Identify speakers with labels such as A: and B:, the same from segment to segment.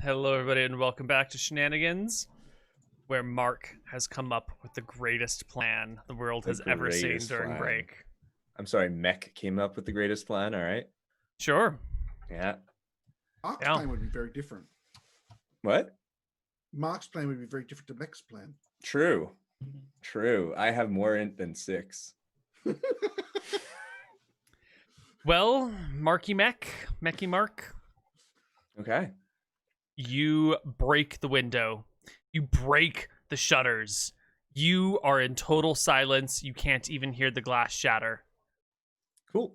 A: Hello, everybody, and welcome back to Shenanigans, where Marc has come up with the greatest plan the world has ever seen during break.
B: I'm sorry, Mech came up with the greatest plan, all right?
A: Sure.
B: Yeah.
C: Marc's plan would be very different.
B: What?
C: Marc's plan would be very different to Mech's plan.
B: True. True. I have more int than 6.
A: Well, Marky Marc.
B: Okay.
A: You break the window. You break the shutters. You are in total silence. You can't even hear the glass shatter.
B: Cool.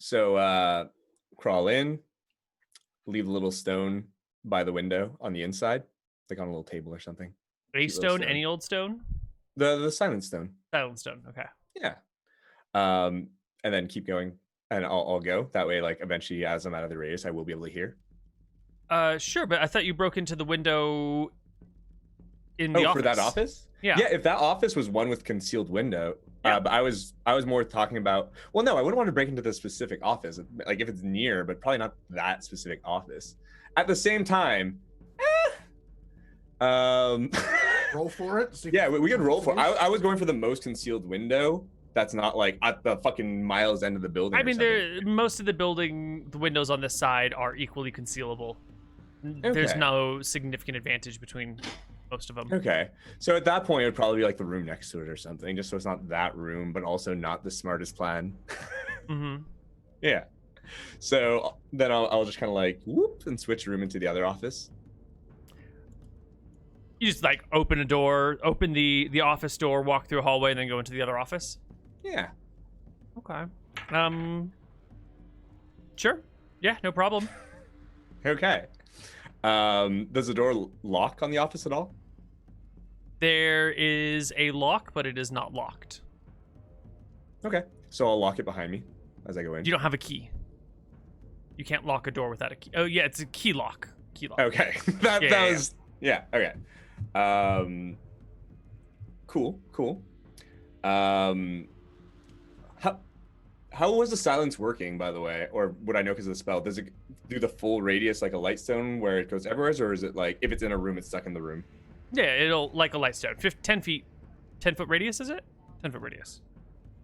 B: So crawl in, leave a little stone by the window on the inside, like on a little table or something.
A: A stone, any old stone?
B: The silent stone.
A: Silent stone, okay.
B: Yeah. And then keep going, and I'll go. That way, like, eventually, as I'm out of the radius, I will be able to hear.
A: Sure, but I thought you broke into the window in the office.
B: For that office?
A: Yeah.
B: Yeah, if that office was one with concealed window, but I was more talking about, well, no, I wouldn't want to break into the specific office, like if it's near, but probably not that specific office. At the same time,
C: roll for it.
B: Yeah, we could roll for it. I was going for the most concealed window. That's not like at the fucking miles end of the building.
A: I mean, most of the windows on this side are equally concealable. Okay. There's no significant advantage between most of them.
B: Okay. So at that point, it would probably be like the room next to it or something, just so it's not that room, but also not the smartest plan.
A: Mm-hmm.
B: Yeah. So then I'll just kind of like whoop and switch room into the other office.
A: You just like open a door, open the office door, walk through a hallway, and then go into the other office?
B: Yeah.
A: Okay. Sure. Yeah, no problem.
B: Okay. Does the door lock on the office at all?
A: There is a lock, but it is not locked.
B: Okay. So I'll lock it behind me as I go in.
A: You don't have a key. You can't lock a door without a key. Oh, yeah, it's a key lock.
B: Okay. that was... Yeah, okay. Cool. How was the silence working, by the way? Or would I know because of the spell? Does it do the full radius like a light stone where it goes everywhere? Or is it like, if it's in a room, it's stuck in the room?
A: Yeah, it'll, like a light stone. 10 feet. 10-foot radius, is it? 10-foot radius.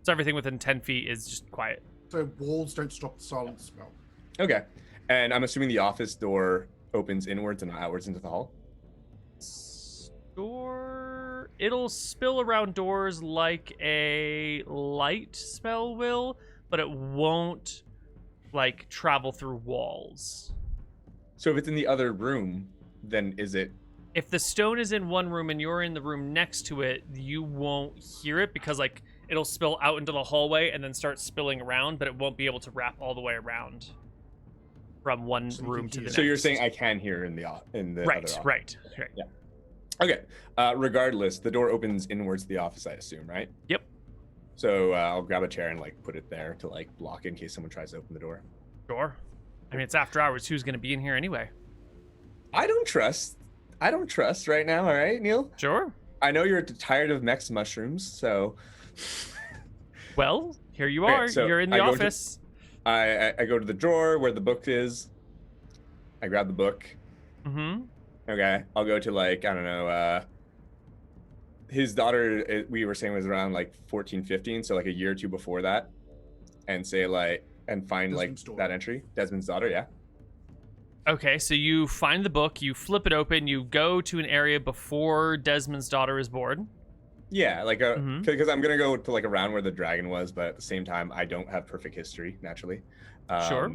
A: So everything within 10 feet is just quiet.
C: So walls don't stop the silence spell.
B: Okay. And I'm assuming the office door opens inwards and not outwards into the hall?
A: It'll spill around doors like a light spell will, but it won't like travel through walls.
B: So if it's in the other room, then is it...
A: If the stone is in one room and you're in the room next to it, you won't hear it because like it'll spill out into the hallway and then start spilling around, but it won't be able to wrap all the way around from one room to the next.
B: So you're saying I can hear in the
A: right,
B: other office.
A: Right.
B: Yeah. Okay. Regardless, the door opens inwards to the office, I assume, right?
A: Yep.
B: So I'll grab a chair and like put it there to like block in case someone tries to open the door.
A: Sure. I mean, it's after hours. Who's going to be in here anyway?
B: I don't trust right now. All right, Neal.
A: Sure.
B: I know you're tired of Mex mushrooms, so.
A: Well, here you are. Okay, so you're in the office.
B: I go to the drawer where the book is. I grab the book.
A: Mm-hmm.
B: Okay, I'll go to like, I don't know, his daughter, we were saying was around like 14, 15, so like a year or two before that, and say like, and find Desmond's like that entry, Desmond's daughter, yeah.
A: Okay, so you find the book, you flip it open, you go to an area before Desmond's daughter is born.
B: Yeah, like, because I'm going to go to like around where the dragon was, but at the same time, I don't have perfect history, naturally.
A: Sure.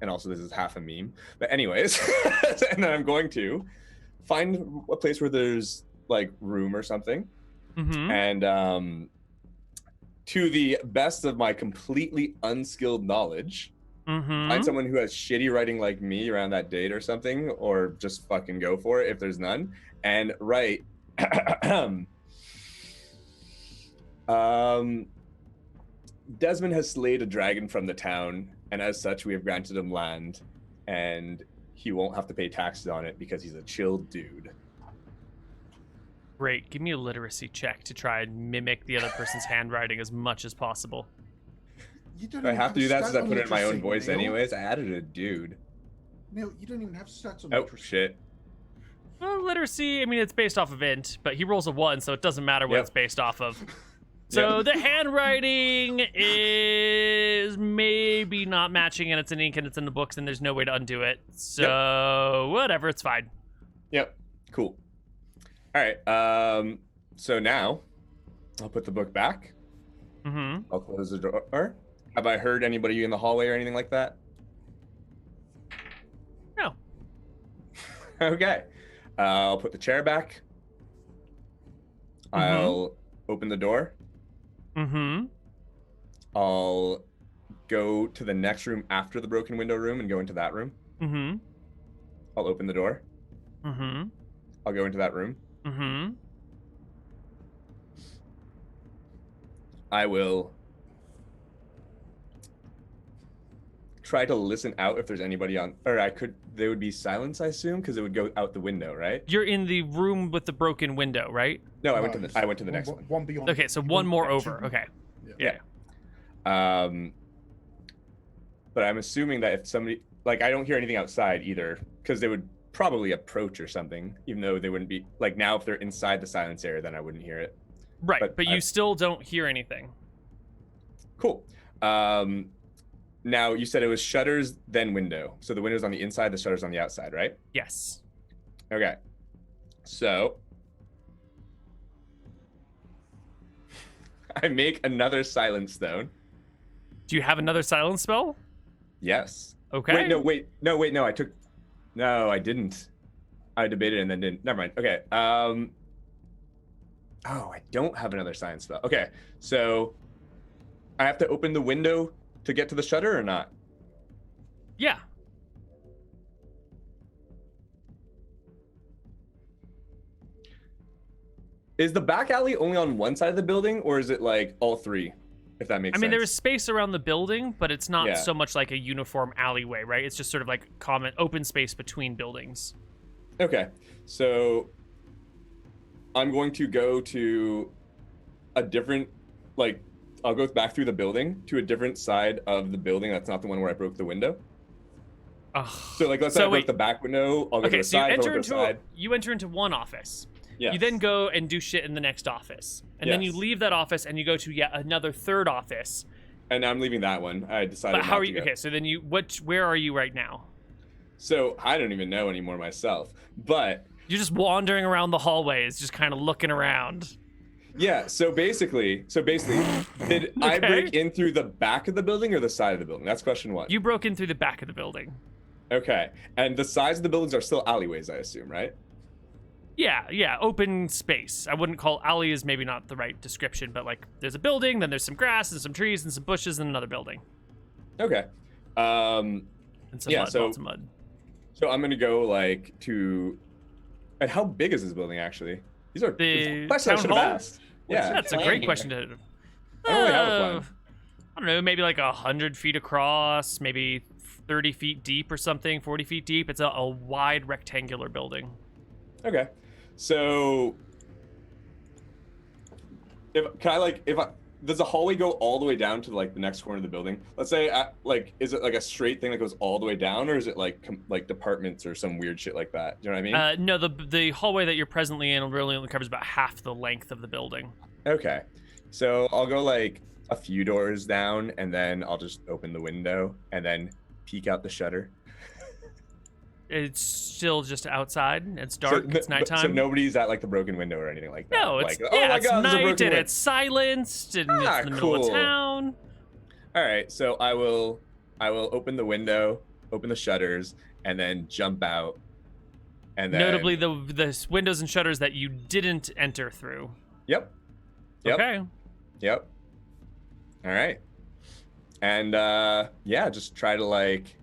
B: And also this is half a meme, but anyways, and then I'm going to find a place where there's like room or something, and to the best of my completely unskilled knowledge, find someone who has shitty writing like me around that date or something, or just fucking go for it if there's none, and write Desmond has slayed a dragon from the town, and as such we have granted him land, and he won't have to pay taxes on it because he's a chill dude.
A: Great. Give me a literacy check to try and mimic the other person's handwriting as much as possible.
B: I have to do that since I put it in my own voice anyways. I added a dude.
C: Neal, you don't even have stats on
B: literacy. Oh, shit.
A: Well, literacy, I mean, it's based off of int, but he rolls a 1, so it doesn't matter what it's based off of. So the handwriting is maybe not matching, and it's in ink, and it's in the books, and there's no way to undo it. So whatever, it's fine.
B: Yep. Cool. All right. So now I'll put the book back.
A: Mm-hmm.
B: I'll close the door. Have I heard anybody in the hallway or anything like that?
A: No.
B: Okay. I'll put the chair back. I'll open the door.
A: Mm-hmm.
B: I'll go to the next room after the broken window room and go into that room.
A: Mm-hmm.
B: I'll open the door.
A: Mm-hmm.
B: I'll go into that room.
A: Mm-hmm.
B: I will try to listen out if there's anybody on, or they would be silence, I assume, because it would go out the window, right?
A: You're in the room with the broken window, right?
B: No, I went to the next one.
C: One beyond.
A: Okay, so one more over. Okay.
C: Yeah.
B: But I'm assuming that if somebody, like, I don't hear anything outside either, because they would probably approach or something, even though they wouldn't be, like, now if they're inside the silence area, then I wouldn't hear it.
A: Right, but you still don't hear anything.
B: Cool. Now, you said it was shutters, then window. So the window's on the inside, the shutter's on the outside, right?
A: Yes.
B: Okay. So I make another silence stone.
A: Do you have another silence spell?
B: Yes.
A: Okay.
B: No, I didn't. I debated and then didn't. Never mind. Okay. Oh, I don't have another silence spell. Okay. So I have to open the window to get to the shutter or not?
A: Yeah.
B: Is the back alley only on one side of the building, or is it like all three? If that makes sense.
A: I mean, there is space around the building, but it's not so much like a uniform alleyway, right? It's just sort of like common open space between buildings.
B: Okay. So I'm going to go to a different, like, I'll go back through the building to a different side of the building. That's not the one where I broke the window. So, like, let's say I broke the back window. I'll go to the side.
A: You enter into one office.
B: Yes.
A: You then go and do shit in the next office. And then you leave that office and you go to yet another third office.
B: And I'm leaving that one. I decided
A: But how
B: not
A: are
B: to
A: you?
B: go.
A: Okay, so then where are you right now?
B: So I don't even know anymore myself. But
A: you're just wandering around the hallways, just kind of looking around.
B: Yeah, so basically, did I break in through the back of the building or the side of the building? That's question one.
A: You broke in through the back of the building.
B: Okay, and the sides of the buildings are still alleyways, I assume, right?
A: Yeah, open space. I wouldn't call alley is maybe not the right description, but like there's a building, then there's some grass and some trees and some bushes and another building.
B: Okay.
A: And some mud, lots of mud.
B: So I'm gonna go like to, and how big is this building actually? These are
A: the
B: questions I should have asked.
A: Yeah, that's a great question to.
B: I don't really have a plan.
A: I don't know, maybe like 100 feet across, maybe 30 feet deep or something, 40 feet deep. It's a wide rectangular building.
B: Okay, so does the hallway go all the way down to like the next corner of the building? Let's say, is it like a straight thing that goes all the way down, or is it like departments or some weird shit like that? Do you know what I mean?
A: No, the hallway that you're presently in really only covers about half the length of the building.
B: Okay, so I'll go like a few doors down, and then I'll just open the window and then peek out the shutter.
A: It's still just outside. It's dark. It's nighttime.
B: So nobody's at like the broken window or anything like that.
A: No, it's
B: like,
A: it's night and it's silenced and it's in the middle of town.
B: All right, so I will open the window, open the shutters, and then jump out. And then
A: notably the windows and shutters that you didn't enter through.
B: Yep.
A: Okay.
B: Yep. All right. And just try to like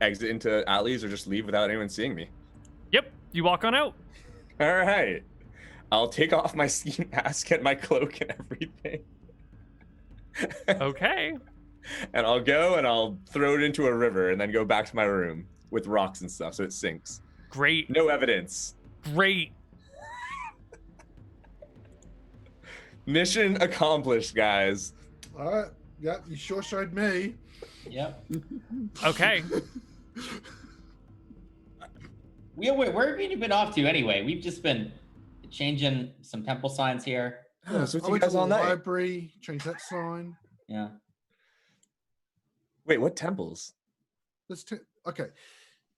B: exit into alleys or just leave without anyone seeing me.
A: Yep, you walk on out.
B: All right. I'll take off my ski mask and my cloak and everything.
A: Okay.
B: And I'll go and I'll throw it into a river and then go back to my room with rocks and stuff so it sinks.
A: Great.
B: No evidence.
A: Great.
B: Mission accomplished, guys.
C: All right. Yeah, you sure showed me.
D: Yep.
A: Okay.
D: Where have you been off to anyway? We've just been changing some temple signs here.
B: Oh, so it's
C: I
B: you
C: went to
B: guys
C: the
B: all night.
C: library, changed that sign.
D: Yeah.
B: Wait, what temples?
C: Okay.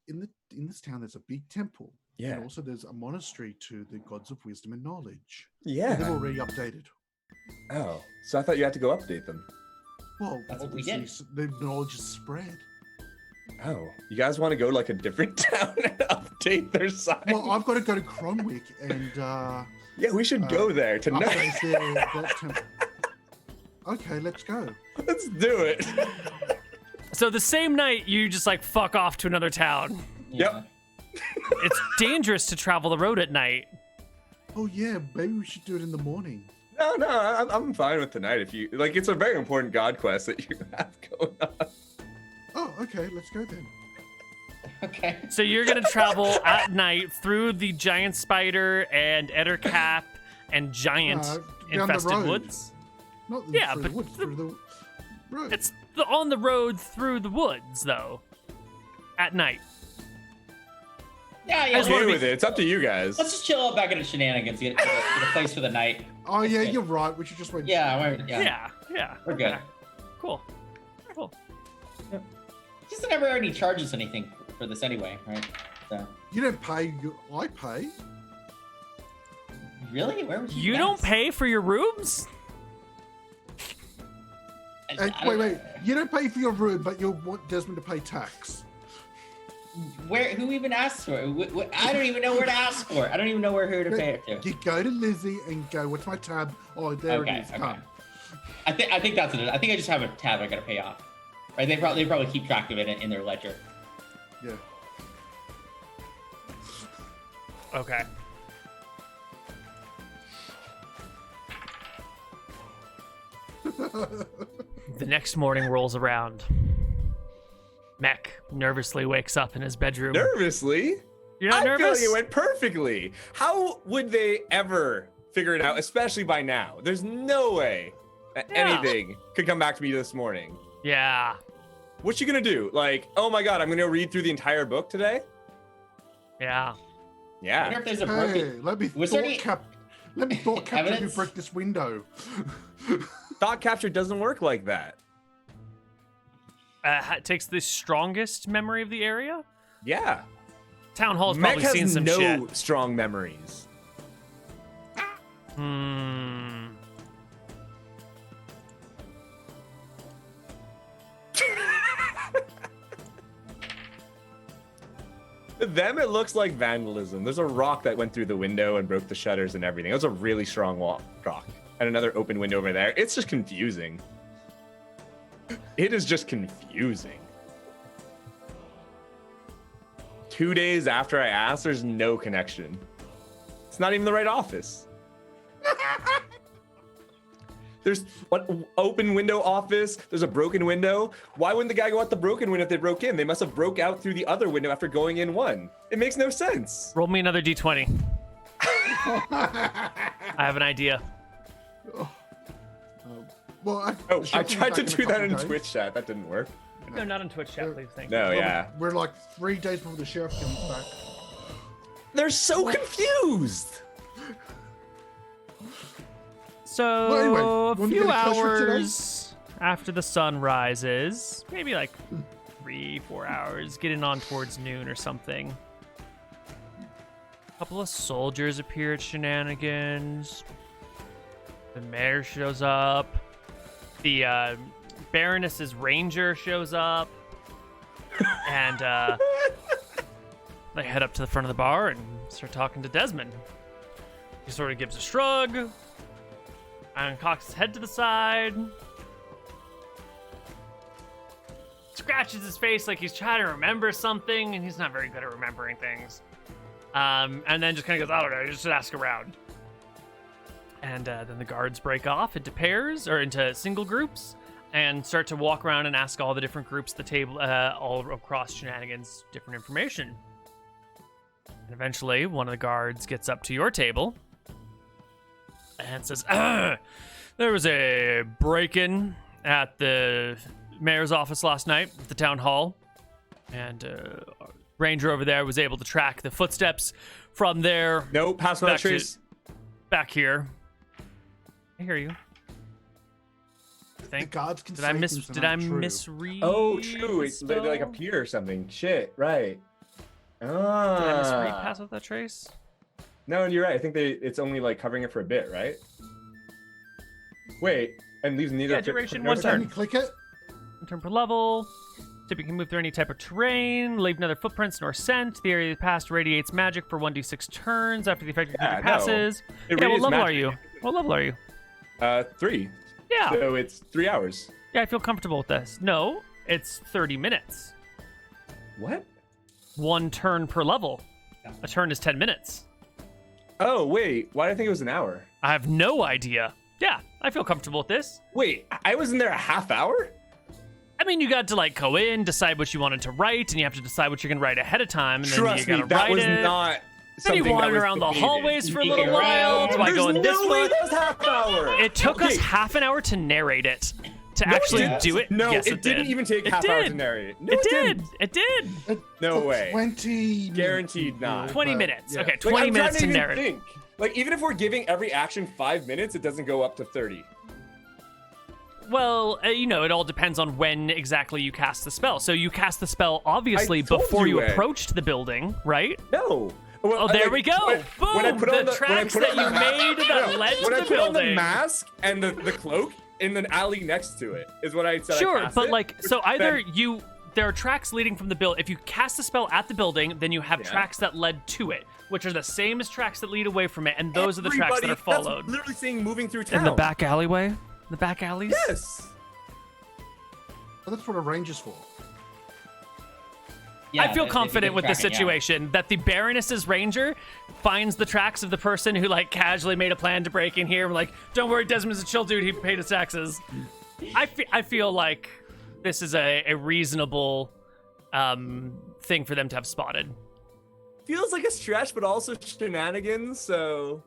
C: In this town, there's a big temple.
B: Yeah.
C: And also there's a monastery to the gods of wisdom and knowledge.
B: Yeah.
C: They've already updated.
B: Oh, so I thought you had to go update them.
C: Well,
D: That's what we
C: obviously, the knowledge is spread.
B: Oh, you guys want to go to like a different town and update their sign?
C: Well, I've got to go to Cromwick and
B: yeah, we should go there tonight.
C: update that temple. Okay, let's go.
B: Let's do it.
A: So the same night, you just like fuck off to another town.
B: Yep.
A: It's dangerous to travel the road at night.
C: Oh yeah, maybe we should do it in the morning.
B: No, I'm fine with tonight. If you like, it's a very important god quest that you have going on.
C: Oh, okay, let's go then.
D: Okay.
A: So you're gonna travel at night through the giant spider and Ettercap and giant
C: down the
A: infested
C: road.
A: woods.
C: Not
A: Yeah,
C: through
A: but
C: the woods, through the road.
A: It's on the road through the woods, though. At night.
D: Yeah,
A: I
D: yeah.
A: just
B: I'm
A: wanna
B: okay
A: be-
B: with it. It's up to you guys.
D: Let's just chill out back at the Shenanigans. Get a place for the night.
C: Oh yeah,
D: Okay.
C: you're right. We should just wait.
D: Yeah.
A: Yeah.
D: We're good.
A: Okay. Cool.
D: Just that never already charges anything for this anyway, right? So
C: You don't pay. I pay.
D: really, where would
A: You don't pay for your rooms?
C: Wait. You don't pay for your room, but you want Desmond to pay tax.
D: Where? Who even asks for it? I don't even know where to ask for it. I don't even know who to pay it to.
C: You go to Lizzie and go, "What's my tab?" Oh, there
D: Okay,
C: it is.
D: okay.
C: Come.
D: I think that's it. I think I just have a tab I gotta pay off. Right? They probably keep track of it in their ledger.
C: Yeah.
A: Okay. The next morning rolls around. Mech nervously wakes up in his bedroom.
B: Nervously?
A: You're not
B: I feel
A: nervous?
B: like it went perfectly. How would they ever figure it out, especially by now? There's no way that
A: Yeah.
B: anything could come back to me this morning.
A: Yeah.
B: What you gonna do? Like, oh my god, I'm gonna read through the entire book today?
A: Yeah.
D: I wonder
B: Yeah.
D: if there's a
C: Hey,
D: broken.
C: let me
D: Was there
C: thought
D: any
C: cap. Let me thought capture you
D: evidence?
C: break this window.
B: Thought capture doesn't work like that.
A: Takes the strongest memory of the area.
B: Yeah.
A: Town Hall's
B: Mech
A: probably
B: has
A: seen some
B: no
A: shit.
B: strong memories.
A: Hmm.
B: To them, it looks like vandalism. There's a rock that went through the window and broke the shutters and everything. It was a really strong rock. And another open window over there. It's just confusing. It is just confusing. 2 days after I asked, there's no connection. It's not even the right office. There's an open window office. There's a broken window. Why wouldn't the guy go out the broken window if they broke in? They must have broke out through the other window after going in one. It makes no sense.
A: Roll me another d20. I have an idea.
C: Well,
B: I tried to do that in Twitch chat. That didn't work.
A: No, not on Twitch chat, please. Thank
B: No,
A: you.
B: yeah.
C: We're like 3 days before the sheriff comes back.
B: They're so confused.
A: So
C: Well, anyway,
A: a
C: wanna
A: few
C: get a cash for today?
A: hours after the sun rises, maybe like 3-4 hours, getting on towards noon or something. A couple of soldiers appear at Shenanigans. The mayor shows up. The Baroness's ranger shows up. And they head up to the front of the bar and start talking to Desmond. He sort of gives a shrug and cocks his head to the side. Scratches his face like he's trying to remember something, and he's not very good at remembering things. And then just kind of goes, I don't know, just ask around. And then the guards break off into pairs or into single groups and start to walk around and ask all the different groups at the table, all across Shenanigans, different information. And eventually, one of the guards gets up to your table and says, there was a break-in at the mayor's office last night at the town hall. And ranger over there was able to track the footsteps from there.
B: No, pass without trace.
A: Back here. I hear you.
C: The gods can
A: Did I
C: true.
A: misread?
B: Oh, true. They like
A: spell?
B: appear or something. Shit, right.
A: Did I misread
B: Ah.
A: pass without trace?
B: No, you're right. I think it's only like covering it for a bit, right? Wait, and leaves neither.
A: Yeah, duration, one
C: Can
A: turn.
C: you click it?
A: One turn per level. Typically can move through any type of terrain, leave neither footprints nor scent. The area passed radiates magic for 1d6 turns after the effective creature
B: no.
A: passes.
B: It
A: Yeah, what
B: radiates
A: level are
B: magic.
A: you? What level are you?
B: 3.
A: Yeah.
B: So it's 3 hours.
A: Yeah, I feel comfortable with this. No, it's 30 minutes.
B: What?
A: 1 turn per level. A turn is 10 minutes.
B: Oh, wait. Why did I think it was an hour?
A: I have no idea. Yeah, I feel comfortable with this.
B: Wait, I was in there a half hour?
A: I mean, you got to like go in, decide what you wanted to write, and you have to decide what you're gonna write ahead of time, and
B: Trust
A: then
B: me,
A: you gotta
B: that
A: write
B: was
A: it.
B: not
A: Then you
B: something that
A: wandered
B: was
A: around the
B: debated.
A: hallways for a
D: Sneak
A: little while.
D: around.
A: Do I
B: There's
A: go in this
B: no way
A: one?
B: that was half hour.
A: It took us
B: Okay.
A: half an hour to narrate it. To
B: No, it
A: actually
B: didn't.
A: do it.
B: No,
A: yes,
B: it didn't
A: did.
B: even take
A: It
B: half hour to
A: did.
B: narrate it. No,
A: It
B: it
A: did.
B: didn't.
A: It did.
C: It
B: No
C: took
B: way.
C: 20
B: Guaranteed not.
A: 20
C: but,
A: minutes.
C: yeah.
A: Okay,
B: Like,
A: 20
B: I'm trying
A: minutes to
B: even
A: narrate.
B: think. Like, even if we're giving every action 5 minutes, it doesn't go up to 30.
A: Well, you know, it all depends on when exactly you cast the spell. So you cast the spell, obviously,
B: I told
A: before you
B: you, Ed.
A: approached the building, right?
B: No. Well,
A: Oh, there
B: like,
A: we go.
B: When I
A: Boom,
B: put
A: the
B: on the,
A: tracks
B: when I put
A: that
B: on
A: you
B: the,
A: made that led to
B: when I
A: the
B: put on the
A: building.
B: mask and the cloak in an alley next to it is what I said. I
A: Sure,
B: cast
A: but
B: it,
A: like,
B: which
A: so either
B: then-
A: there are tracks leading from the build. If you cast the spell at the building, then you have
B: Yeah.
A: tracks that led to it, which are the same as tracks that lead away from it, and those are the tracks that are
B: Everybody-
A: followed.
B: That's literally saying moving through town.
A: In the back alleyway? The back alleys?
B: Yes.
C: Well, that's what a ranger's for.
D: Yeah,
A: I feel
D: they
A: confident with this
D: tracking, yeah.
A: situation that the Baroness's ranger finds the tracks of the person who like casually made a plan to break in here. Like, don't worry, Desmond's a chill dude. He paid his taxes. I feel like this is a reasonable thing for them to have spotted.
B: Feels like a stretch, but also shenanigans. So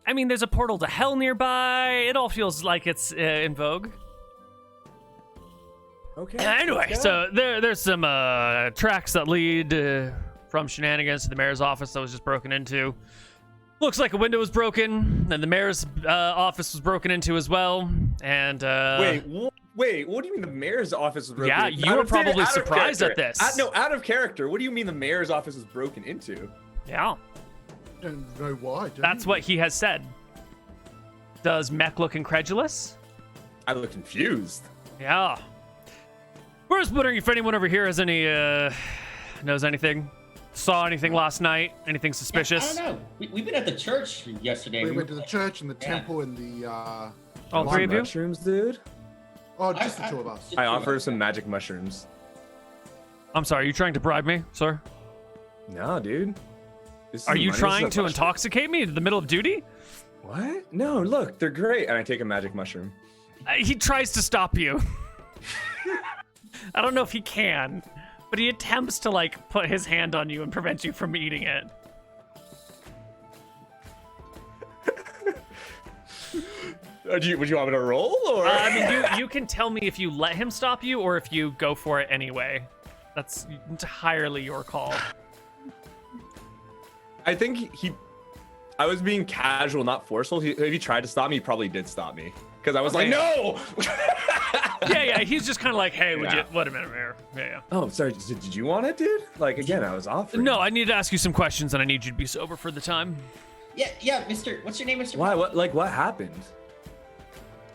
A: I mean, there's a portal to hell nearby. It all feels like it's in vogue.
B: okay.
A: Anyway,
B: yeah.
A: so there's some tracks that lead from Shenanigans to the mayor's office that was just broken into. Looks like a window was broken, and the mayor's office was broken into as well. And
B: Wait, what do you mean the mayor's office was broken
A: Yeah,
B: into?
A: you were
B: I'm saying
A: probably
B: out of
A: surprised at
B: character.
A: this.
B: Out of character. What do you mean the mayor's office was broken into?
A: yeah,
C: Don't know why. Do
A: that's
C: you?
A: what he has said. Does Mech look incredulous?
B: I look confused.
A: Yeah. We're just wondering if anyone over here has any knows anything, saw anything last night, anything suspicious.
D: I don't know. We've been at the church yesterday.
C: We went to the church and the
D: Yeah.
C: temple and the.
A: All three of you?
B: Mushrooms, dude.
C: Oh, just the two of us.
B: I offer some magic mushrooms.
A: I'm sorry, are you trying to bribe me, sir?
B: No, dude. This
A: Are
B: is
A: you
B: money.
A: trying
B: This is
A: to
B: a mushroom.
A: intoxicate me in the middle of duty?
B: What? No, look, they're great. And I take a magic mushroom.
A: He tries to stop you. I don't know if he can, but he attempts to like put his hand on you and prevent you from eating it.
B: Would you want me to roll or?
A: I mean, you can tell me if you let him stop you or if you go for it anyway. That's entirely your call.
B: I think I was being casual, not forceful. If he tried to stop me, he probably did stop me. Because I was like, no!
A: Yeah, he's just kind of like, hey, would
B: Yeah.
A: you, wait a minute here. Yeah.
B: Oh, sorry, did you want it, dude? Like, again, I was offering.
A: No, I need to ask you some questions and I need you to be sober for the time.
D: Yeah, Mr. What's your name, Mr.
B: Why? What happened?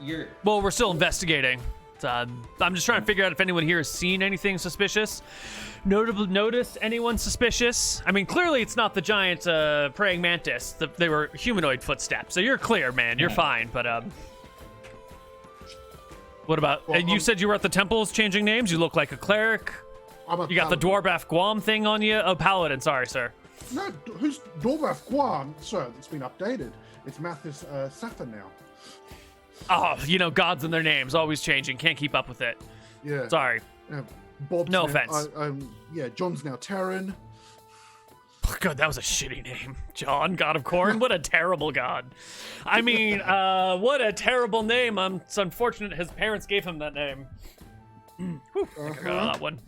D: You're.
A: Well, we're still investigating. I'm just trying to figure out if anyone here has seen anything suspicious. Noticed anyone suspicious? I mean, clearly it's not the giant praying mantis. They were humanoid footsteps. So you're clear, man. You're fine. But what about?
C: Well,
A: and you said you were at the temples changing names. You look like a cleric.
C: I'm a
A: You got the
C: paladin.
A: Dwarbath Guam thing on you. Oh, paladin. Sorry, sir.
C: No, who's Dorbath Guam? Sir, it's been updated. It's Mathis Safa now.
A: Oh, you know, gods and their names always changing. Can't keep up with it.
C: Yeah.
A: Sorry.
C: Bob's
A: No
C: now,
A: offense.
C: Yeah, John's now Terran.
A: Oh, God, that was a shitty name. John, God of Corn. What a terrible god. I mean, what a terrible name. It's unfortunate his parents gave him that name. Whew, I think I got that one.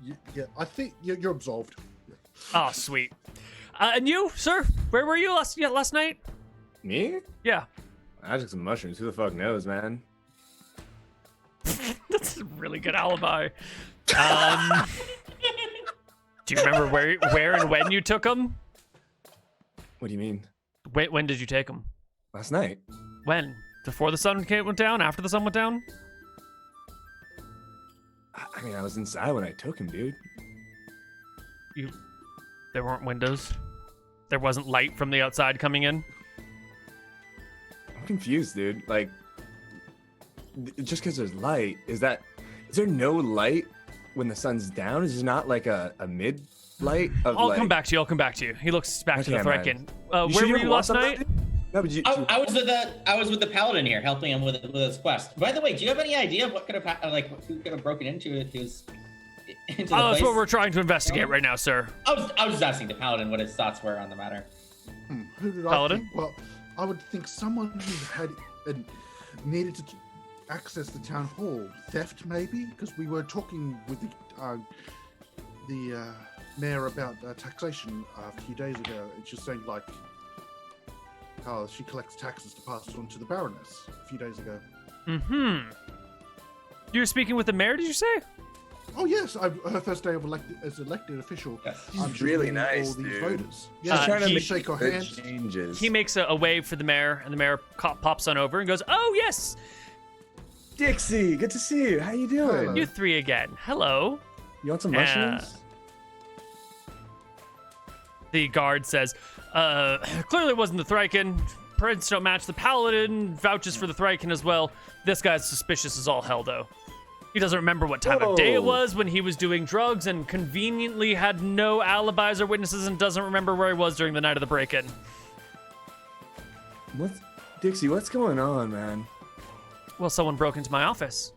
C: Yeah, I think you're absolved.
A: Oh, sweet. And you, sir? Where were you last night?
B: Me?
A: Yeah.
B: I took some mushrooms. Who the fuck knows, man?
A: That's a really good alibi. Do you remember where and when you took them?
B: What do you mean?
A: When did you take them?
B: Last night.
A: When? Before the sun went down? After the sun went down?
B: I mean, I was inside when I took him, dude.
A: There weren't windows? There wasn't light from the outside coming in?
B: I'm confused, dude. Like, just because there's light, is there no light when the sun's down? Is there not like a mid light?
A: I'll come back to you. He looks back to the Thrykin. Where were you last night?
B: No, but
D: I was with the paladin here, helping him with his quest. By the way, do you have any idea of what could have who could have broken into the place?
A: That's what we're trying to investigate right now, sir.
D: I was just asking the paladin what his thoughts were on the matter.
C: Who did
A: Paladin?
C: I think? Well, I would think someone who had needed to access the town hall. Theft, maybe, because we were talking with the mayor about taxation a few days ago, and she's saying like how she collects taxes to pass it on to the Baroness a few days ago.
A: Mm-hmm. You were speaking with the mayor, did you say?
C: Oh yes, her first day of elected official.
D: Yes.
B: She's really
C: meeting
B: nice,
C: all these
B: dude.
C: voters.
B: She's
C: Yeah,
B: trying to
C: she
B: make
C: shake her
B: good
C: hand.
B: changes.
A: He makes a wave for the mayor, and the mayor pops on over and goes, "Oh yes,
B: Dixie, good to see you. How you doing?
C: Hello.
A: you three again. Hello."
B: You want some mushrooms?
A: The guard says, "Clearly it wasn't the Thrykin. Prints don't match the paladin. Vouches for the Thrykin as well. This guy's suspicious as all hell, though. He doesn't remember what time of day it was when he was doing drugs, and conveniently had no alibis or witnesses, and doesn't remember where he was during the night of the break-in."
B: Dixie, what's going on, man?
A: Well, someone broke into my office.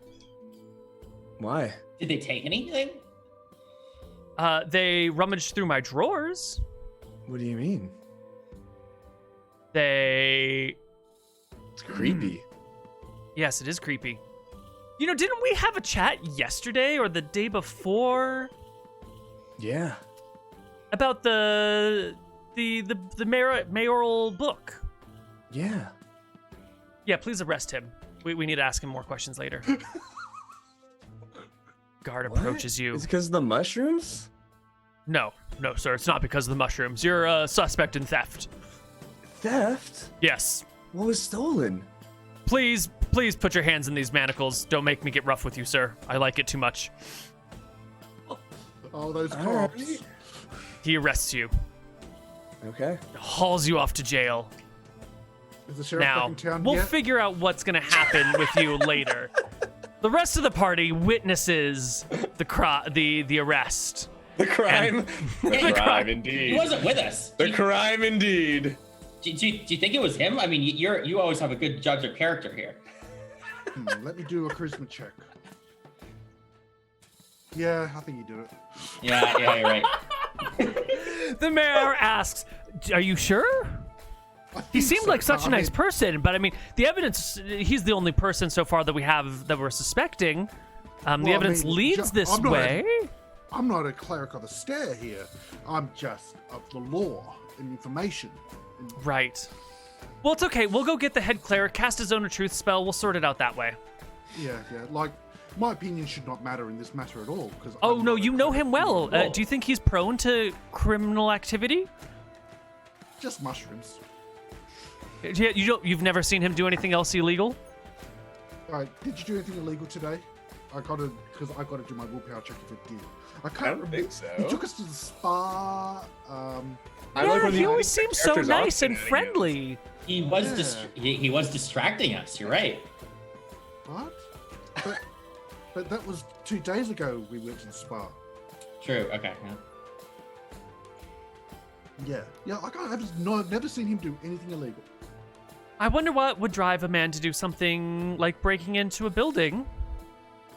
B: Why?
D: Did they take anything?
A: They rummaged through my drawers.
B: What do you mean?
A: They...
B: It's creepy.
A: Yes, it is creepy. You know, didn't we have a chat yesterday or the day before
B: Yeah.
A: about the mayoral book?
B: Yeah.
A: Yeah, please arrest him. We need to ask him more questions later. Guard approaches you.
B: Is it because of the mushrooms?
A: No, sir, it's not because of the mushrooms. You're a suspect in theft.
B: Theft?
A: Yes.
B: What was stolen?
A: Please put your hands in these manacles. Don't make me get rough with you, sir. I like it too much.
C: Oh, those
B: All
C: cops.
B: right.
A: He arrests you,
B: Okay.
A: hauls you off to jail.
C: Is the sheriff back
A: Now,
C: in town
A: we'll
C: yet?
A: figure out what's gonna happen with you later. The rest of the party witnesses the arrest.
B: The crime. The crime,
D: He
B: indeed.
D: wasn't with us.
B: The crime, indeed.
D: Do you think it was him? I mean, you always have a good judge of character here.
C: Let me do a charisma check. Yeah, I think you did it.
D: Yeah, you're right.
A: The mayor asks, "Are you sure?"
C: I
A: He
C: think
A: seemed
C: so.
A: like such a
C: I
A: nice
C: mean,
A: person, but I mean, the evidence, he's the only person so far that we have that we're suspecting. The
C: Well, I
A: evidence
C: mean,
A: leads this
C: I'm not
A: way.
C: I'm not a cleric of the stare here. I'm just of the law and information. And
A: Right. Well, it's okay. We'll go get the head cleric, cast his own truth spell. We'll sort it out that way.
C: yeah, like my opinion should not matter in this matter at all. Because
A: Oh, no, you know him well.
C: Law.
A: Do you think he's prone to criminal activity?
C: Just mushrooms.
A: Yeah, you've never seen him do anything else illegal?
C: All right, did you do anything illegal today? Because I gotta do my willpower check if it did. I can't
B: I don't
C: remember.
B: think so.
C: He took us to the spa.
A: Yeah, he always seems so
B: characters off
A: nice and
B: shenanigans.
A: friendly.
D: He was he was distracting us. You're right.
C: What? But that was 2 days ago. We went to the spa.
D: True. Okay. Yeah.
C: Yeah. I've never seen him do anything illegal.
A: I wonder what would drive a man to do something like breaking into a building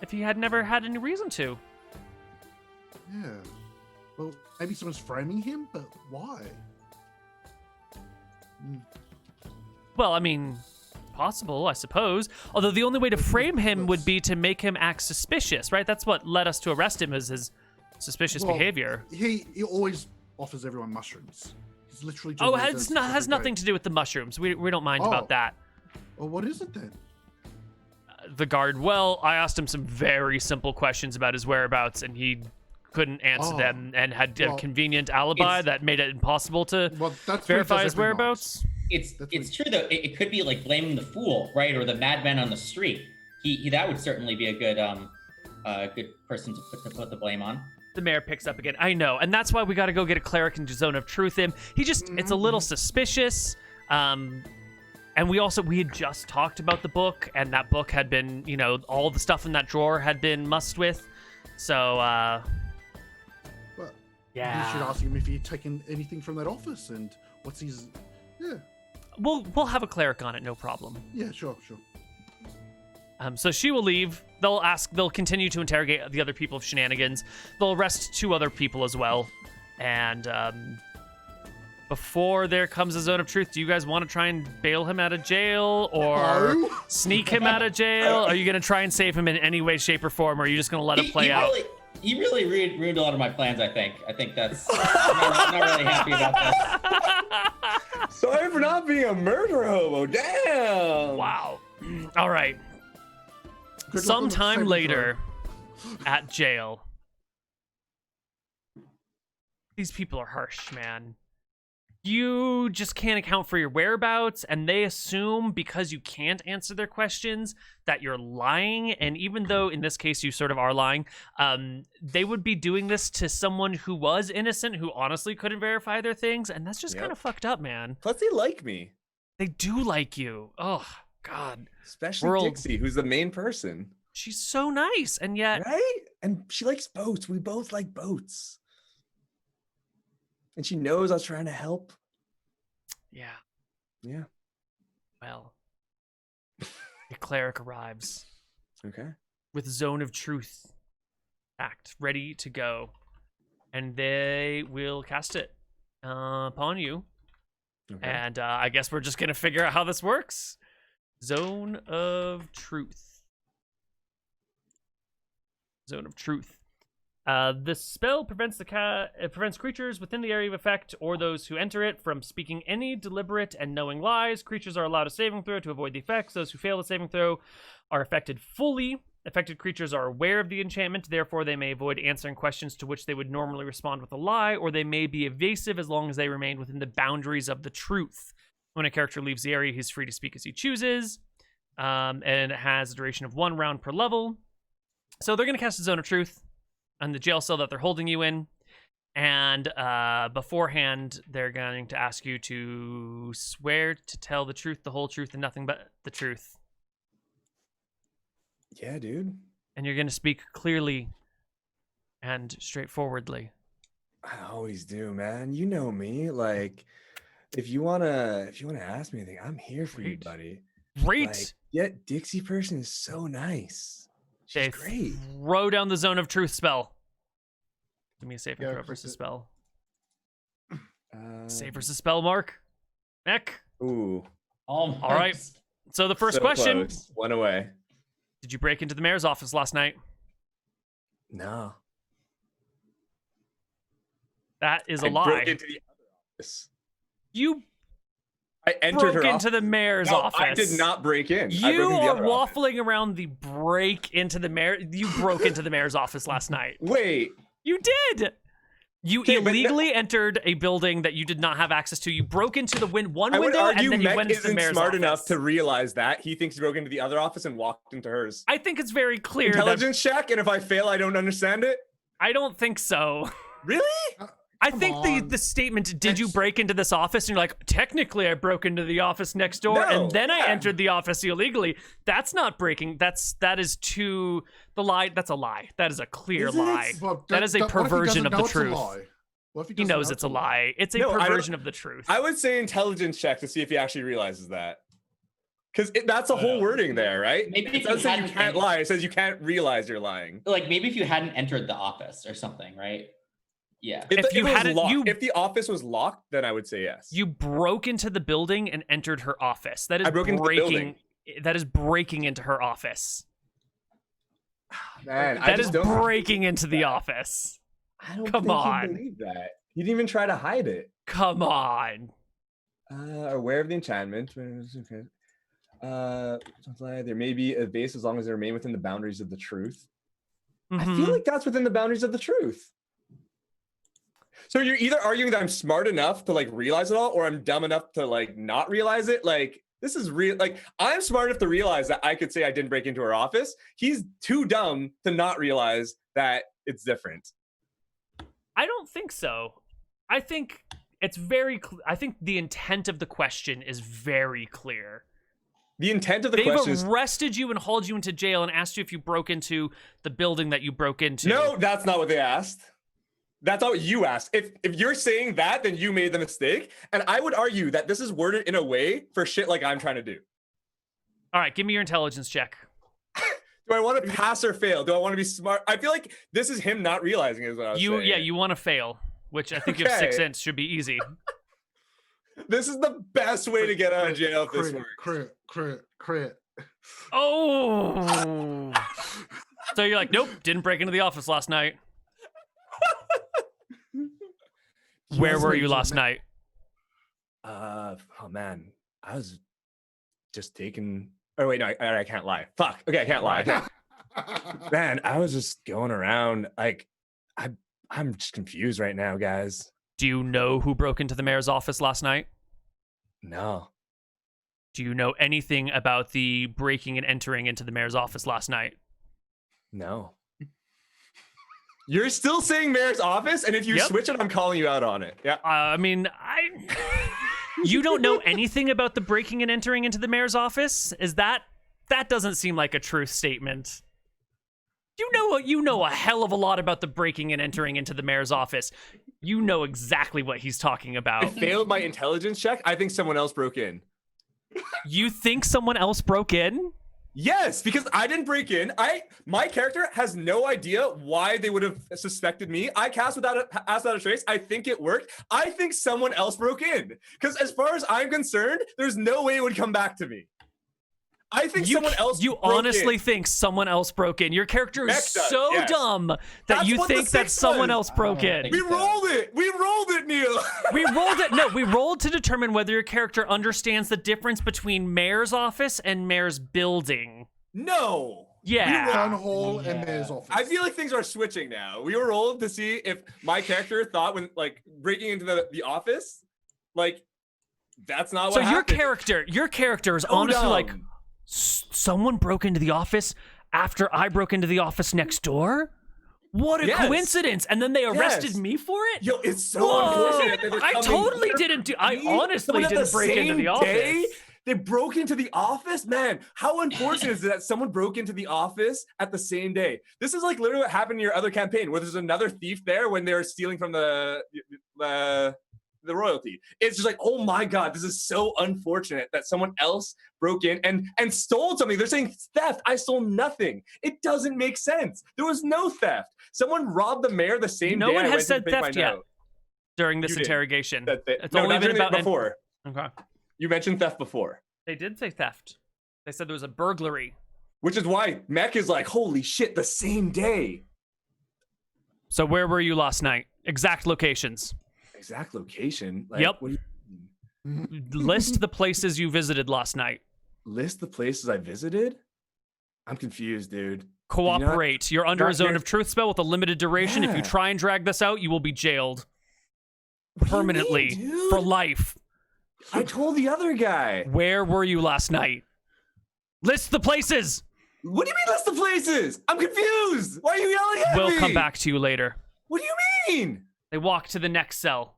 A: if he had never had any reason to.
C: Yeah. Well, maybe someone's framing him, but why?
A: Well, I mean, possible, I suppose. Although the only way to frame him would be to make him act suspicious, right? That's what led us to arrest him, is his Suspicious
C: Well,
A: behavior.
C: He always offers everyone mushrooms. He's literally.
A: Oh, has nothing to do with the mushrooms. We don't mind about that.
C: Well, what is it then?
A: The guard. Well, I asked him some very simple questions about his whereabouts, and he couldn't answer them, and had a convenient alibi that made it impossible to verify his whereabouts.
D: It's true though. It could be like blaming the fool, right, or the madman on the street. He that would certainly be a good good person to put the blame on.
A: The mayor picks up again. I know, and that's why we got to go get a cleric into Zone of Truth in. He just, it's a little suspicious. And we had just talked about the book, and that book had been, all the stuff in that drawer had been mussed with. So,
C: well,
A: yeah.
C: You should ask him if he'd taken anything from that office and what's his. Yeah.
A: We'll have a cleric on it, no problem.
C: Yeah, sure.
A: So she will leave. They'll continue to interrogate the other people of Shenanigans. They'll arrest 2 other people as well. And before there comes a Zone of Truth, do you guys want to try and bail him out of jail or sneak him out of jail? Are you going to try and save him in any way, shape, or form, or are you just going to let it play out?
D: He really ruined a lot of my plans, I think. I think that's... I'm not really happy about this.
B: Sorry for not being a murder hobo. Damn.
A: Wow. All right. Sometime later at jail. These people are harsh, man. You just can't account for your whereabouts, and they assume because you can't answer their questions that you're lying. And even though in this case you sort of are lying, they would be doing this to someone who was innocent, who honestly couldn't verify their things, and that's just kind of fucked up, man.
B: Plus, they like me.
A: They do like you. Oh, God.
B: Especially Dixie, who's the main person.
A: She's so nice, and yet...
B: Right? And she likes boats. We both like boats. And she knows I was trying to help.
A: Yeah.
B: Yeah.
A: Well, the cleric arrives.
B: Okay.
A: With Zone of Truth act ready to go. And they will cast it upon you. Okay. And I guess we're just going to figure out how this works. Zone of Truth. Zone of Truth. This spell prevents prevents creatures within the area of effect or those who enter it from speaking any deliberate and knowing lies. Creatures are allowed a saving throw to avoid the effects. Those who fail the saving throw are affected fully. Affected creatures are aware of the enchantment, therefore they may avoid answering questions to which they would normally respond with a lie, or they may be evasive as long as they remain within the boundaries of the truth. When a character leaves the area, he's free to speak as he chooses, and it has a duration of 1 round per level. So they're going to cast a Zone of Truth on the jail cell that they're holding you in, and beforehand, they're going to ask you to swear to tell the truth, the whole truth, and nothing but the truth.
B: Yeah, dude.
A: And you're going to speak clearly and straightforwardly.
B: I always do, man. You know me. Like, if you wanna ask me anything, I'm here for you, buddy.
A: Great.
B: Like, yeah, Dixie person is so nice. She's great.
A: Throw down the Zone of Truth spell. Give me a save and throw versus spell. Save versus spell, Marc. Mech.
B: Ooh.
A: All right. So the first question.
B: Close. 1 away.
A: Did you break into the mayor's office last night?
B: No.
A: That is a
B: I
A: lie.
B: Broke into the other office. I entered
A: broke into the mayor's office.
B: I did not break in.
A: You are waffling around the break into the mayor. You broke into the mayor's office last night.
B: Wait.
A: You did. You illegally entered a building that you did not have access to. You broke into the one window, and then you went into the mayor's
B: smart
A: office.
B: enough to realize that. He thinks he broke into the other office and walked into hers.
A: I think it's very clear.
B: Intelligence check, and if I fail, I don't understand it?
A: I don't think so.
B: Really?
A: I think the statement, did you break into this office? And you're like, technically I broke into the office next door, and then I entered the office illegally. That's not breaking. That is too, the lie, that's a lie. That is a clear lie. That is a perversion of the truth. He knows it's a lie. It's a perversion of the truth.
B: I would say intelligence check to see if he actually realizes that. Because that's the whole wording there, right?
D: Maybe
B: it doesn't say you can't lie. It says you can't realize you're lying.
D: Like maybe if you hadn't entered the office or something, right? Yeah.
B: If the office was locked, then I would say yes.
A: You broke into the building and entered her office. That is
B: I broke into the building.
A: That is breaking into her office.
B: Man,
A: that is breaking into the office.
B: I don't
A: Come
B: think
A: on.
B: he'd believe that. He didn't even try to hide it.
A: Come on.
B: Aware of the enchantment. There may be a base as long as they remain within the boundaries of the truth. I feel like that's within the boundaries of the truth. So you're either arguing that I'm smart enough to like realize it all, or I'm dumb enough to like not realize it. Like this is real. Like I'm smart enough to realize that I could say I didn't break into her office. He's too dumb to not realize that it's different.
A: I don't think so. I think it's very. I think the intent of the question is very clear.
B: The intent of the question is...
A: They've arrested you and hauled you into jail and asked you if you broke into the building that you broke into.
B: No, that's not what they asked. That's not what you asked. If you're saying that, then you made the mistake. And I would argue that this is worded in a way for shit like I'm trying to do.
A: All right, give me your intelligence check.
B: Do I want to pass or fail? Do I want to be smart? I feel like this is him not realizing is what I was saying.
A: Yeah, you want to fail, which I think you have 6 ints should be easy.
B: This is the best way to get out of jail if this works.
C: Crit.
A: Oh. So you're like, nope, didn't break into the office last night. Where were you last night?
B: Oh man, I was just taking. Oh wait, no, I can't lie. Fuck. Okay, I can't lie. Man, I was just going around. Like, I'm just confused right now, guys.
A: Do you know who broke into the mayor's office last night?
B: No.
A: Do you know anything about the breaking and entering into the mayor's office last night?
B: No. You're still saying mayor's office, and if you switch it, I'm calling you out on it. Yeah.
A: You don't know anything about the breaking and entering into the mayor's office? That doesn't seem like a truth statement. You know a hell of a lot about the breaking and entering into the mayor's office. You know exactly what he's talking about.
B: I failed my intelligence check. I think someone else broke in.
A: You think someone else broke in?
B: Yes, because I didn't break in. My character has no idea why they would have suspected me. I cast without a trace. I think it worked. I think someone else broke in. Because as far as I'm concerned, there's no way it would come back to me. I think someone else
A: You honestly think someone else broke in. Your character is so dumb that you think that someone else broke in.
B: We rolled it. We rolled it, Neal.
A: We rolled it. No, we rolled to determine whether your character understands the difference between mayor's office and mayor's building.
B: No.
A: Yeah.
C: Town hall and mayor's office.
B: I feel like things are switching now. We were rolled to see if my character thought when like breaking into the office, like that's not what happened.
A: So your character is honestly like, someone broke into the office after I broke into the office next door? What a coincidence. And then they arrested me for it?
B: Yo, it's so unfortunate that
A: I totally didn't do I honestly didn't break into the office.
B: They broke into the office? Man, how unfortunate is it that someone broke into the office at the same day? This is like literally what happened in your other campaign where there's another thief there when they're stealing from the royalty. It's just like, oh my God, this is so unfortunate that someone else broke in and stole something. They're saying theft. I stole nothing. It doesn't make sense. There was no theft. Someone robbed the mayor the same day.
A: No one has said theft yet during this interrogation.
B: It's only been about before.
A: Okay.
B: You mentioned theft before.
A: They did say theft. They said there was a burglary.
B: Which is why Mech is like, holy shit, the same day.
A: So where were you last night? Exact locations.
B: Exact location? Like,
A: yep.
B: What do you...
A: List the places you visited last night.
B: List the places I visited? I'm confused, dude.
A: Cooperate. You're under a zone of truth spell with a limited duration. If you try and drag this out, you will be jailed. Permanently. For life.
B: I told the other guy.
A: Where were you last night? List the places.
B: What do you mean list the places? I'm confused. Why are you yelling at me?
A: We'll come back to you later.
B: What do you mean?
A: They walk to the next cell.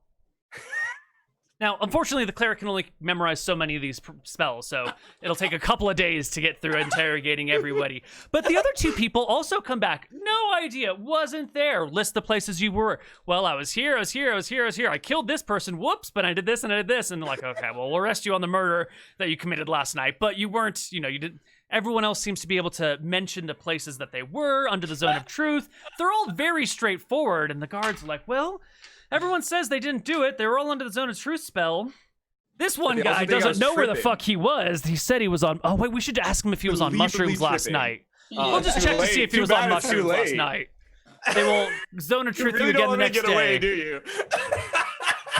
A: Now, unfortunately, the cleric can only memorize so many of these spells, so it'll take a couple of days to get through interrogating everybody. But the other two people also come back. No idea. Wasn't there. List the places you were. Well, I was here. I killed this person. Whoops. But I did this and I did this. And like, okay, well, we'll arrest you on the murder that you committed last night. But you weren't, you didn't. Everyone else seems to be able to mention the places that they were under the zone of truth. They're all very straightforward. And the guards are like, well, everyone says they didn't do it. They were all under the zone of truth spell. This one guy doesn't know where the fuck he was. He said he was on... Oh, wait, we should ask him if he was on mushrooms last night. We'll just check to see if he was on mushrooms last night. They will zone of truth
B: You really
A: you
B: don't
A: again the
B: want to
A: next
B: get
A: day.
B: away, do you?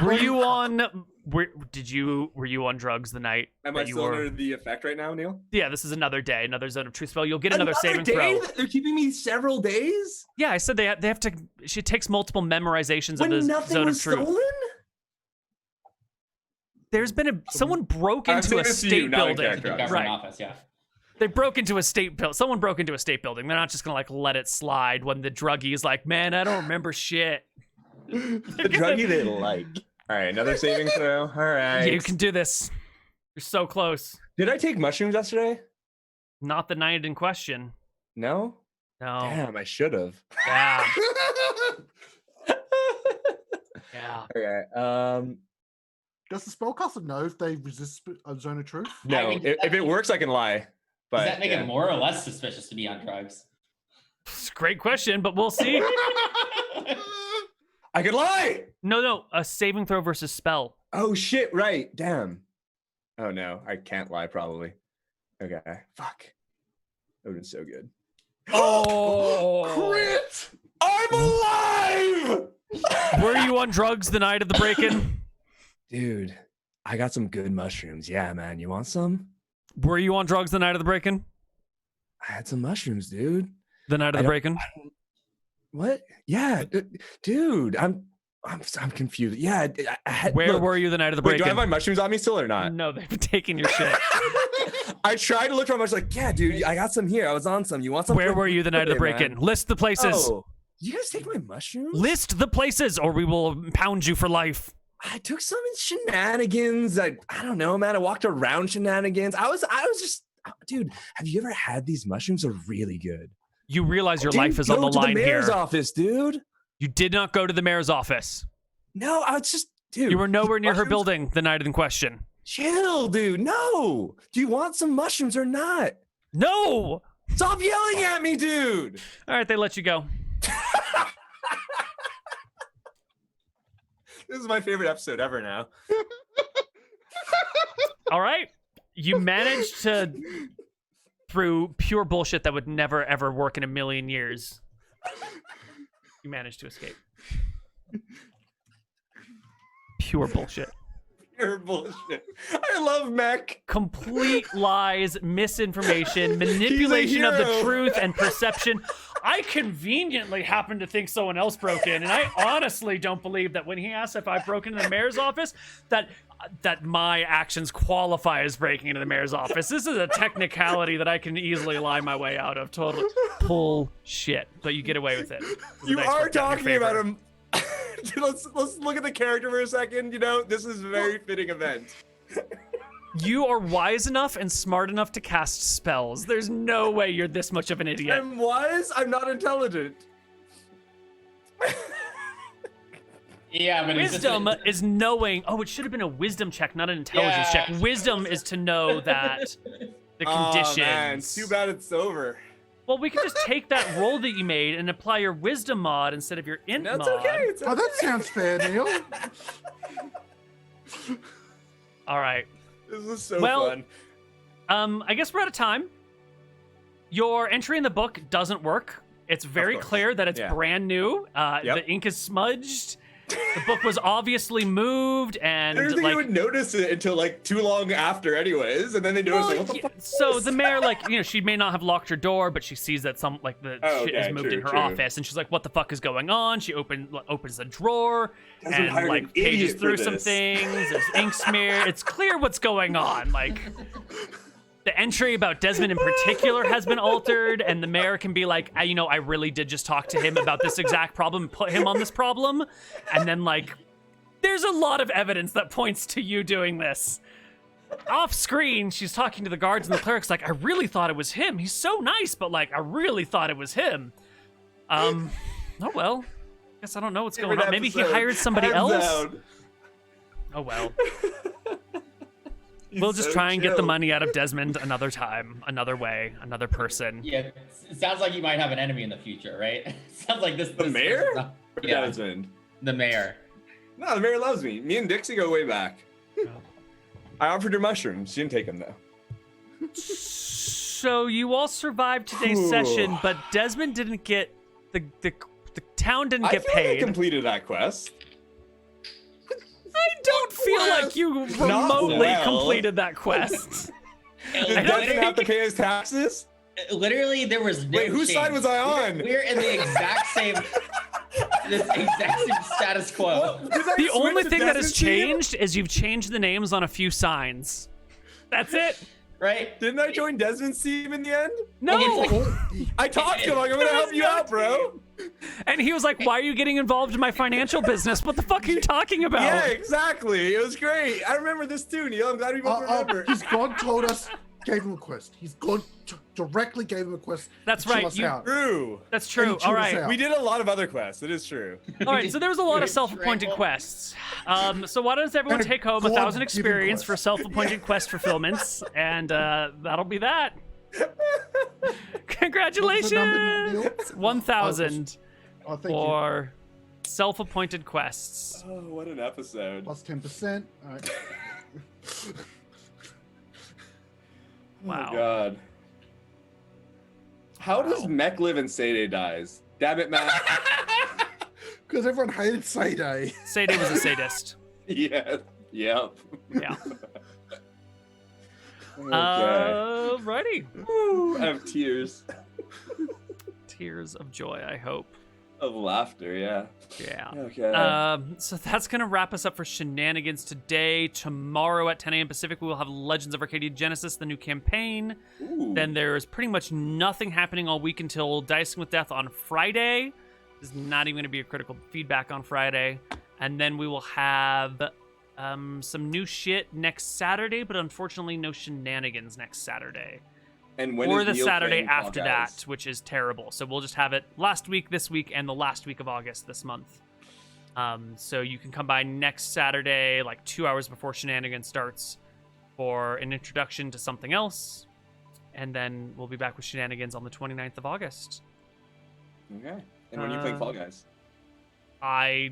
A: Were you on? Were you on drugs the night?
B: Am I
A: that you
B: still
A: were?
B: under the effect right now, Neil?
A: Yeah, this is another day, another zone of truth spell. You'll get another saving
B: day?
A: throw.
B: They're keeping me several days?
A: Yeah, I said they have to. She takes multiple memorizations
B: When
A: of the
B: nothing
A: zone
B: was
A: of truth.
B: stolen?
A: There's been someone broke
B: I'm
A: into
B: saying
A: a
B: this to you,
A: state
B: not in
A: building.
B: character,
D: The
B: obviously.
D: government office, yeah.
A: They broke into a state building. Someone broke into a state building. They're not just gonna like let it slide when the druggie is like, man, I don't remember shit.
B: The druggie they like. All right, another saving throw. All right.
A: You can do this. You're so close.
B: Did I take mushrooms yesterday?
A: Not the night in question.
B: No?
A: No.
B: Damn, I should have.
A: Yeah. Yeah.
B: Okay.
C: Does the spellcaster know if they resist a zone of truth?
B: No,
D: I mean,
B: if it works, I can lie. But
D: Does that make
B: yeah.
D: it more or less suspicious to be on drugs?
A: It's a great question, but we'll see.
B: I could lie.
A: No, a saving throw versus spell.
B: Oh shit! Right. Damn. Oh no, I can't lie. Probably. Okay. Fuck. That would have been so good.
A: Oh.
B: Crit! I'm alive.
A: Were you on drugs the night of the break-in?
B: Dude, I got some good mushrooms. Yeah, man. You want some?
A: Were you on drugs the night of the break-in?
B: I had some mushrooms, dude.
A: The night of the break-in?
B: What? Yeah, dude. I'm confused. Yeah, I had.
A: Where
B: look,
A: were you the night of the
B: wait, do I
A: break-in?
B: have my mushrooms on me still or not?
A: No, they've been taking your shit.
B: I tried to look for my mushrooms. Like, yeah, dude. I got some here. I was on some. You want some?
A: Where were you the night of the
B: Okay,
A: break-in?
B: man.
A: List the places.
B: Oh, you guys take my mushrooms?
A: List the places, or we will pound you for life.
B: I took some in Shenanigans. I don't know, man. I walked around Shenanigans. I was just, dude. Have you ever had these mushrooms? Are really good.
A: You realize your
B: Didn't
A: life is on
B: go
A: the
B: to
A: line
B: the mayor's
A: here.
B: office, dude.
A: You did not go to the mayor's office.
B: No, I was just, dude.
A: You were nowhere near her
B: mushrooms-
A: building the night in question.
B: Chill, dude. No. Do you want some mushrooms or not?
A: No!
B: Stop yelling at me, dude.
A: All right, they let you go.
B: This is my favorite episode ever now.
A: All right. You managed to, through pure bullshit that would never, ever work in a million years, you managed to escape. Pure bullshit.
B: Pure bullshit. I love Mech.
A: Complete lies, misinformation, manipulation of the
B: hero.
A: truth, and perception. I conveniently happen to think someone else broke in, and I honestly don't believe that when he asked if I broke into the mayor's office, that my actions qualify as breaking into the mayor's office. This is a technicality that I can easily lie my way out of. Total bullshit, but you get away with it.
B: You
A: Dice
B: are
A: worked out in
B: talking
A: your
B: about
A: favor.
B: him. Dude, let's look at the character for a second. You know, this is a very fitting event.
A: You are wise enough and smart enough to cast spells. There's no way you're this much of an idiot.
B: I'm wise. I'm not intelligent.
D: Yeah, but it's just-
A: Wisdom is knowing. Oh, it should have been a wisdom check, not an intelligence
D: Yeah.
A: check. Wisdom is to know that the conditions.
B: Oh man, too bad it's over.
A: Well, we can just take that roll that you made and apply your wisdom mod instead of your int
B: That's
A: mod.
B: okay. It's
C: Oh, that sounds fair, Neil.
A: All right.
B: This is so
A: Well,
B: fun.
A: I guess we're out of time. Your entry in the book doesn't work. It's very
B: course.
A: clear that it's
B: Yeah.
A: brand new.
B: Yep.
A: The ink is smudged. The book was obviously moved, and
B: I didn't think
A: like
B: you would notice it until like too long after, anyways, and then they notice
A: Well,
B: like, what the
A: yeah,
B: fuck? is
A: so
B: this?
A: the mayor, like, you know, she may not have locked her door, but she sees that some, like, the
B: Oh,
A: shit
B: okay,
A: is moved
B: true,
A: in her
B: true.
A: office, and she's like, "What the fuck is going on?" She opens the drawer,
B: Desmond
A: and
B: hired
A: like
B: an
A: pages
B: idiot for
A: through some
B: this.
A: things. There's ink smear. It's clear what's going on. Like, the entry about Desmond in particular has been altered, and the mayor can be like, you know, I really did just talk to him about this exact problem, put him on this problem, and then like, there's a lot of evidence that points to you doing this. Off screen, she's talking to the guards and the clerics like, I really thought it was him. He's so nice, but like, I really thought it was him. Oh well. Guess I don't know what's going on. Maybe he hired somebody
B: Hands
A: else.
B: down.
A: Oh well.
B: He's
A: We'll just
B: so
A: try and get the
B: chill.
A: money out of Desmond another time, another way, another person.
D: Yeah, it sounds like you might have an enemy in the future, right? Sounds like this.
B: The
D: this-
B: mayor?
D: Yeah,
B: Desmond.
D: the mayor.
B: No, the mayor loves me. Me and Dixie go way back. I offered her mushrooms. She didn't take them though.
A: So you all survived today's session, but Desmond didn't get the town didn't
B: I
A: get
B: feel like
A: paid.
B: I completed that quest.
A: I don't feel like you remotely
B: well.
A: completed that quest.
B: Did Desmond have to pay his taxes?
D: Literally, there was no
B: Wait, whose
D: change.
B: side was I on?
D: We're in the exact same, status quo.
A: The only thing that has changed is you've changed the names on a few signs. That's it.
D: Right?
B: Didn't I join Desmond's team in the end?
A: No.
B: I talked to him like, I'm gonna help you out, bro.
A: And he was like, why are you getting involved in my financial business? What the fuck are you talking about?
B: Yeah, exactly. It was great. I remember this too, Neal. I'm glad we both remember.
C: He's gone, told us, gave him a quest. He's gone, directly gave him a quest.
A: That's
C: to chill
A: right,
C: us
A: you-
C: out.
B: True.
A: That's true.
C: Chewed
A: All
C: us
A: right.
C: out.
B: We did a lot of other quests. It is true.
A: All right, so there was a lot of
D: Good
A: self-appointed
D: strangle.
A: quests. So why does everyone
C: And
A: take home
C: God
A: 1,000
C: given
A: experience
C: quest.
A: for self-appointed quest fulfillments, and that'll be that. Congratulations!
C: What's the number, Neal?
A: 1,000
C: Oh, thank you.
A: for self-appointed quests.
B: Oh, what an episode.
C: Plus 10%. All right.
A: Wow.
B: Oh, God. How does Mech live and Sede dies? Damn it, Matt.
C: Because everyone hated Sayday.
A: Sadie was a sadist.
B: Yeah. Yep.
A: Yeah.
B: Okay.
A: Alrighty.
B: Woo, I have tears
A: Tears of joy, I hope.
B: of laughter, yeah.
A: Yeah.
B: Okay.
A: So that's going to wrap us up for Shenanigans today. Tomorrow at 10 a.m. Pacific, we will have Legends of Arcadia Genesis, the new campaign.
B: Ooh.
A: Then there's pretty much nothing happening all week until Dicing with Death on Friday. There's not even going to be a critical feedback on Friday. And then we will have some new shit next Saturday, but unfortunately no Shenanigans next Saturday.
B: And when
A: Or
B: is
A: the
B: Neal
A: Saturday
B: playing Fall
A: after
B: Guys?
A: that, which is terrible. So we'll just have it last week, this week, and the last week of August this month. So you can come by next Saturday, like 2 hours before Shenanigans starts, for an introduction to something else. And then we'll be back with Shenanigans on the 29th of August.
B: Okay. And when are you playing Fall Guys?
A: I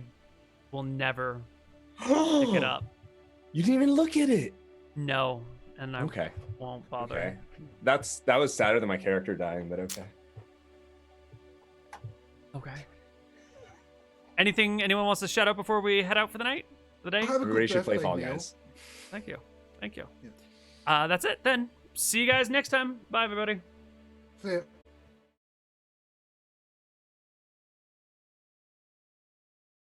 A: will never pick it up.
B: You didn't even look at it.
A: No, and I
B: Okay.
A: won't bother.
B: Okay. That was sadder than my character dying, but okay.
A: Okay. Anything anyone wants to shout out before we head out for the night? The day?
C: Have a good
B: Everybody should play
C: birthday,
B: Fall
C: Neal.
B: Guys.
A: Thank you. Thank you.
C: Yeah.
A: That's it then. See you guys next time. Bye, everybody.
C: See ya.